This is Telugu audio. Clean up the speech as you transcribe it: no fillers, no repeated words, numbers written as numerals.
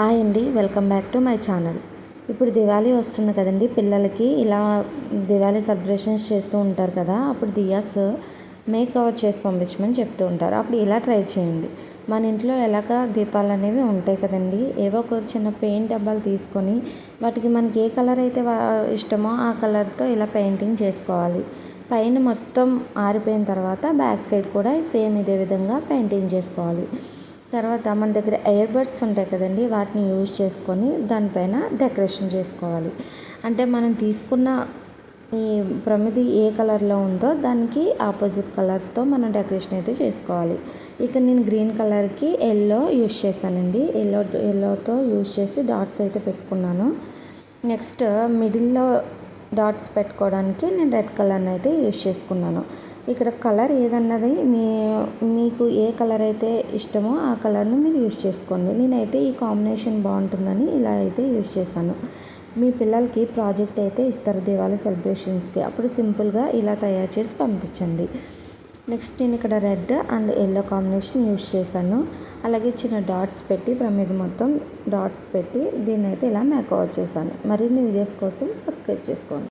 హాయ్ అండి, welcome back to my channel. ఇప్పుడు దివాళీ వస్తుంది కదండి. పిల్లలకి ఇలా దివాళీ సెలబ్రేషన్స్ చేస్తూ ఉంటారు కదా, అప్పుడు దియాస్ మేక్ ఓవర్ చేసి పంపించమని చెప్తూ ఉంటారు. అప్పుడు ఇలా ట్రై చేయండి. మన ఇంట్లో ఎలాగ దీపాలు అనేవి ఉంటాయి కదండి, ఏవో ఒక చిన్న పెయింట్ డబ్బాలు తీసుకొని వాటికి మనకి ఏ కలర్ అయితే ఇష్టమో ఆ కలర్తో ఇలా పెయింటింగ్ చేసుకోవాలి. పైన మొత్తం ఆరిపోయిన తర్వాత బ్యాక్ సైడ్ కూడా సేమ్ ఇదే విధంగా పెయింటింగ్ చేసుకోవాలి. తర్వాత మన దగ్గర ఎయిర్ బడ్స్ ఉంటాయి కదండి, వాటిని యూజ్ చేసుకొని దానిపైన డెకరేషన్ చేసుకోవాలి. అంటే మనం తీసుకున్న ఈ ప్రమిది ఏ కలర్లో ఉందో దానికి ఆపోజిట్ కలర్స్తో మనం డెకరేషన్ అయితే చేసుకోవాలి. ఇక నేను గ్రీన్ కలర్కి ఎల్లో యూజ్ చేస్తానండి. ఎల్లోతో యూజ్ చేసి డాట్స్ అయితే పెట్టుకున్నాను. నెక్స్ట్ మిడిల్లో డాట్స్ పెట్టుకోవడానికి నేను రెడ్ కలర్ని అయితే యూజ్ చేసుకున్నాను. ఇక్కడ కలర్ ఏదన్నది మీకు ఏ కలర్ అయితే ఇష్టమో ఆ కలర్ను మీరు యూజ్ చేసుకోండి. నేనైతే ఈ కాంబినేషన్ బాగుంటుందని ఇలా అయితే యూజ్ చేస్తాను. మీ పిల్లలకి ప్రాజెక్ట్ అయితే ఇస్తారు దివాళీ సెలబ్రేషన్స్కి, అప్పుడు సింపుల్గా ఇలా తయారు చేసి పంపించండి. నెక్స్ట్ నేను ఇక్కడ red and yellow combination use చేశాను. అలాగే చిన్న డాట్స్ పెట్టి ప్రమిద మొత్తం డాట్స్ పెట్టి దీన్ని అయితే ఇలా మేక్ ఓవర్ చేశాను. మరిన్ని వీడియోస్ కోసం సబ్స్క్రైబ్ చేసుకోండి.